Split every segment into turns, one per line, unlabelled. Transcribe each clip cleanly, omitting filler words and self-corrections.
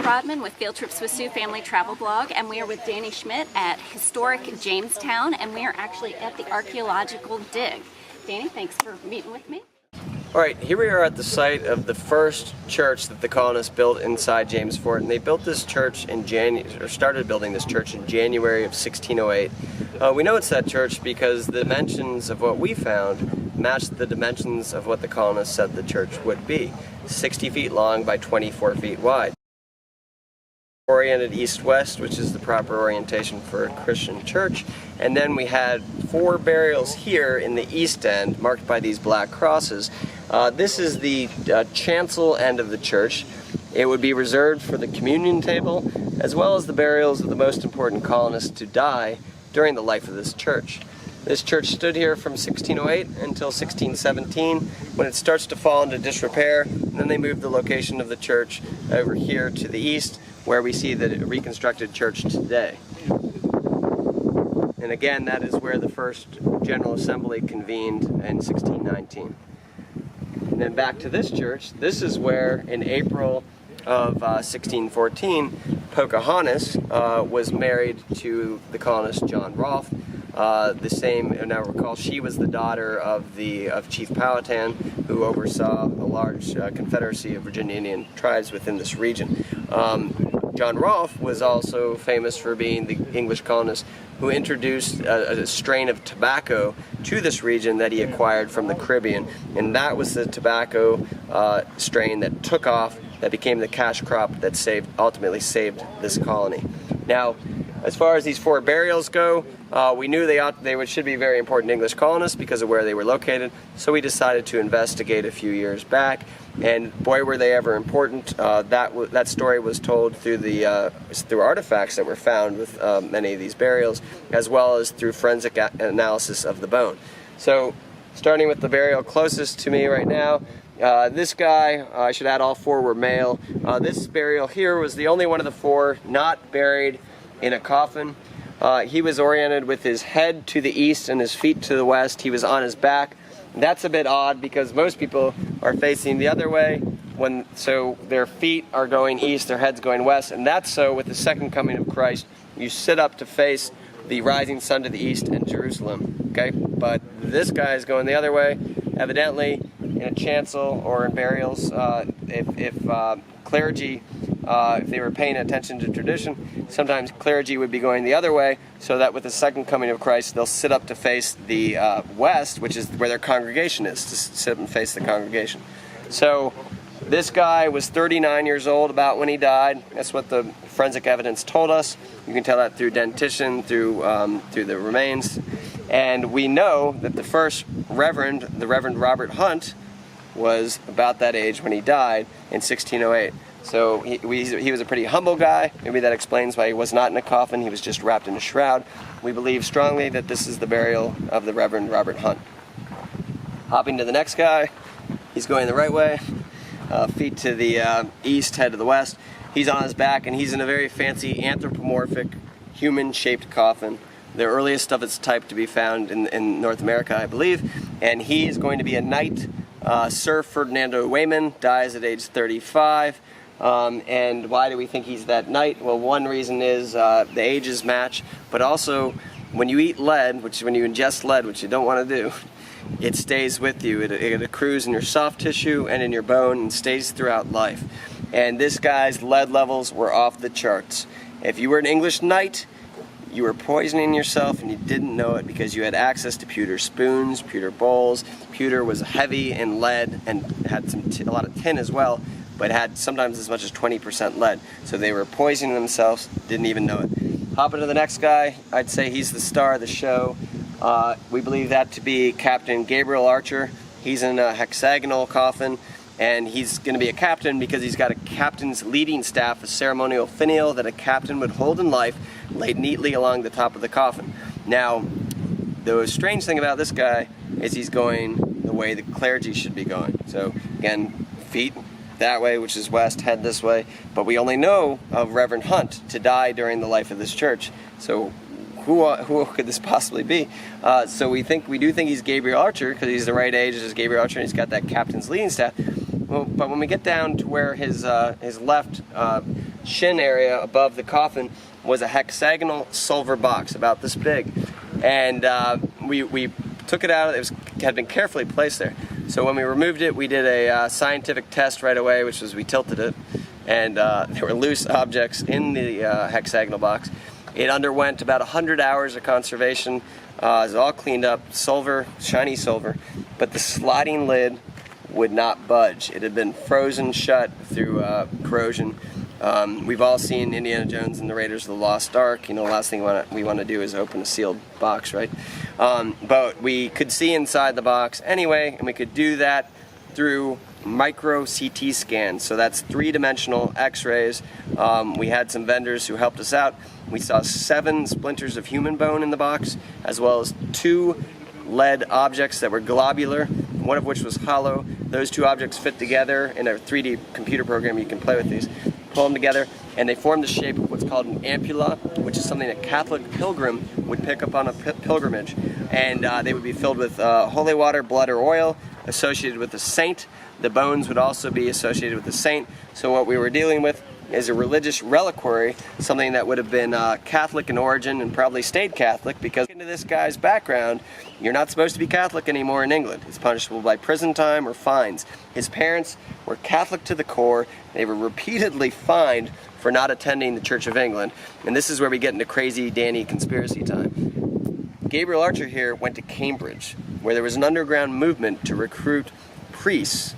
Rodman with Field Trips with Sue Family Travel Blog, and we are with Danny Schmidt at Historic Jamestowne, and we are actually at the archaeological dig. Danny, thanks for meeting with me.
Alright, here we are at the site of the first church that the colonists built inside James Fort, and they built this church in started building this church in January of 1608. We know it's that church because the dimensions of what we found matched the dimensions of what the colonists said the church would be. 60 feet long by 24 feet wide. Oriented east-west, which is the proper orientation for a Christian church, and then we had 4 burials here in the east end marked by these black crosses. This is the chancel end of the church. It would be reserved for the communion table as well as the burials of the most important colonists to die during the life of this church. This church stood here from 1608 until 1617 when it starts to fall into disrepair, and then they moved the location of the church over here to the east where we see the reconstructed church today. And again, that is where the first General Assembly convened in 1619. And then back to this church, this is where in April of 1614, Pocahontas was married to the colonist John Rolfe. Now recall, she was the daughter of Chief Powhatan, who oversaw a large confederacy of Virginia Indian tribes within this region. John Rolfe was also famous for being the English colonist who introduced a strain of tobacco to this region that he acquired from the Caribbean, and that was the tobacco strain that took off, that became the cash crop that ultimately saved this colony. Now, as far as these 4 burials go, we knew they should be very important English colonists because of where they were located, so we decided to investigate a few years back, and boy were they ever important. That story was told through artifacts that were found with many of these burials, as well as through forensic analysis of the bone. So, starting with the burial closest to me right now, this guy, I should add all 4 were male. This burial here was the only one of the 4 not buried in a coffin. He was oriented with his head to the east and his feet to the west. He was on his back. That's a bit odd because most people are facing the other way, so their feet are going east, their head's going west, and that's so with the second coming of Christ. You sit up to face the rising sun to the east and Jerusalem, okay? But this guy is going the other way, evidently in a chancel or in burials. If clergy, if they were paying attention to tradition, sometimes clergy would be going the other way, so that with the second coming of Christ, they'll sit up to face the west, which is where their congregation is, to sit up and face the congregation. So this guy was 39 years old about when he died. That's what the forensic evidence told us. You can tell that through dentition, through the remains. And we know that the first Reverend, the Reverend Robert Hunt, was about that age when he died in 1608. So he was a pretty humble guy. Maybe that explains why he was not in a coffin. He was just wrapped in a shroud. We believe strongly that this is the burial of the Reverend Robert Hunt. Hopping to the next guy, he's going the right way. Feet to the east, head to the west. He's on his back, and he's in a very fancy anthropomorphic human-shaped coffin, the earliest of its type to be found in North America, I believe. And he is going to be a knight. Sir Ferdinando Wayman dies at age 35. And why do we think he's that knight? Well, one reason is the ages match, but also when you eat lead, when you ingest lead, which you don't want to do, it stays with you. It accrues in your soft tissue and in your bone and stays throughout life. And this guy's lead levels were off the charts. If you were an English knight, you were poisoning yourself and you didn't know it because you had access to pewter spoons, pewter bowls. Pewter was heavy in lead and had a lot of tin as well, but had sometimes as much as 20% lead. So they were poisoning themselves, didn't even know it. Hopping to the next guy, I'd say he's the star of the show. We believe that to be Captain Gabriel Archer. He's in a hexagonal coffin, and he's going to be a captain because he's got a captain's leading staff, a ceremonial finial that a captain would hold in life, laid neatly along the top of the coffin. Now, the strange thing about this guy is he's going the way the clergy should be going. So, again, feet that way, which is west, head this way. But we only know of Reverend Hunt to die during the life of this church. So who could this possibly be? So we do think he's Gabriel Archer because he's the right age as Gabriel Archer, and he's got that captain's leading staff. Well, but when we get down to where his left shin area above the coffin was a hexagonal silver box about this big, and we took it out. Had been carefully placed there. So when we removed it, we did a scientific test right away, which was we tilted it, and there were loose objects in the hexagonal box. It underwent about 100 hours of conservation. It was all cleaned up, silver, shiny silver, but the sliding lid would not budge. It had been frozen shut through corrosion. We've all seen Indiana Jones and the Raiders of the Lost Ark. You know, the last thing we want to do is open a sealed box, right? But we could see inside the box anyway, and we could do that through micro CT scans. So that's three-dimensional X-rays. We had some vendors who helped us out. We saw 7 splinters of human bone in the box, as well as 2 lead objects that were globular, one of which was hollow. Those 2 objects fit together in a 3D computer program. You can play with these. Pull them together, and they form the shape of what's called an ampulla, which is something a Catholic pilgrim would pick up on a pilgrimage. And they would be filled with holy water, blood, or oil associated with the saint. The bones would also be associated with the saint. So what we were dealing with is a religious reliquary, something that would have been Catholic in origin and probably stayed Catholic, because into this guy's background, you're not supposed to be Catholic anymore in England. It's punishable by prison time or fines. His parents were Catholic to the core. They were repeatedly fined for not attending the Church of England. And this is where we get into crazy Danny conspiracy time. Gabriel Archer here went to Cambridge, where there was an underground movement to recruit priests.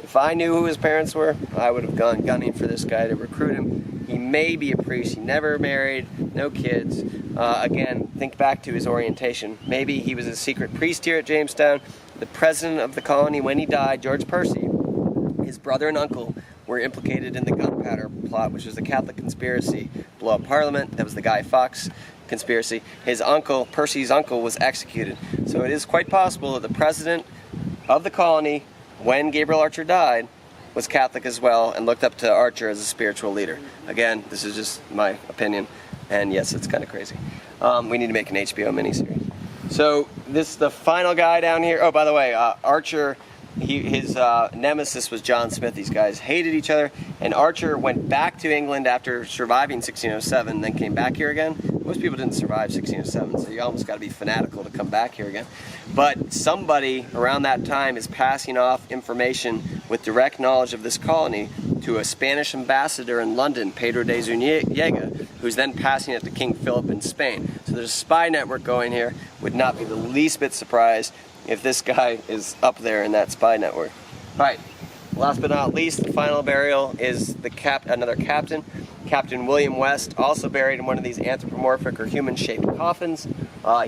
If I knew who his parents were, I would have gone gunning for this guy to recruit him. He may be a priest. He never married, no kids. Again, think back to his orientation. Maybe he was a secret priest here at Jamestown. The president of the colony, when he died, George Percy, his brother and uncle were implicated in the gunpowder plot, which was the Catholic conspiracy, blow up Parliament. That was the Guy Fawkes conspiracy. His uncle, Percy's uncle, was executed. So it is quite possible that the president of the colony, when Gabriel Archer died, was Catholic as well and looked up to Archer as a spiritual leader. Again, this is just my opinion, and yes, it's kind of crazy. We need to make an HBO miniseries. So this is the final guy down here. Oh, by the way, Archer, his nemesis was John Smith. These guys hated each other, and Archer went back to England after surviving 1607, then came back here again. Most people didn't survive 1607, so you almost got to be fanatical to come back here again. But somebody around that time is passing off information with direct knowledge of this colony to a Spanish ambassador in London, Pedro de Zuniga, who's then passing it to King Philip in Spain. So there's a spy network going here. Would not be the least bit surprised if this guy is up there in that spy network. All right, last but not least, the final burial is another captain, Captain William West, also buried in one of these anthropomorphic or human-shaped coffins.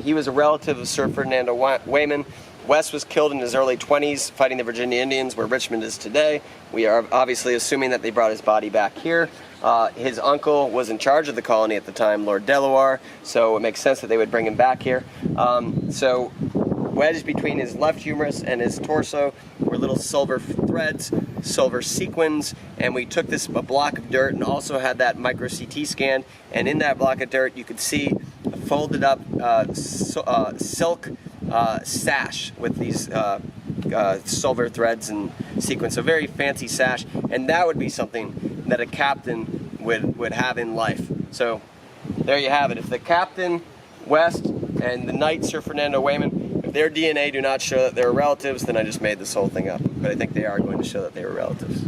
He was a relative of Sir Ferdinando Weyman. West was killed in his early 20s fighting the Virginia Indians, where Richmond is today. We are obviously assuming that they brought his body back here. His uncle was in charge of the colony at the time, Lord Delaware, so it makes sense that they would bring him back here. So wedged between his left humerus and his torso were little silver threads, silver sequins, and we took a block of dirt and also had that micro CT scan, and in that block of dirt you could see a folded up silk sash with these silver threads and sequins, so very fancy sash, and that would be something that a captain would have in life. So there you have it. If the Captain West and the Knight Sir Ferdinando Weyman, if their DNA do not show that they were relatives, then I just made this whole thing up. But I think they are going to show that they were relatives.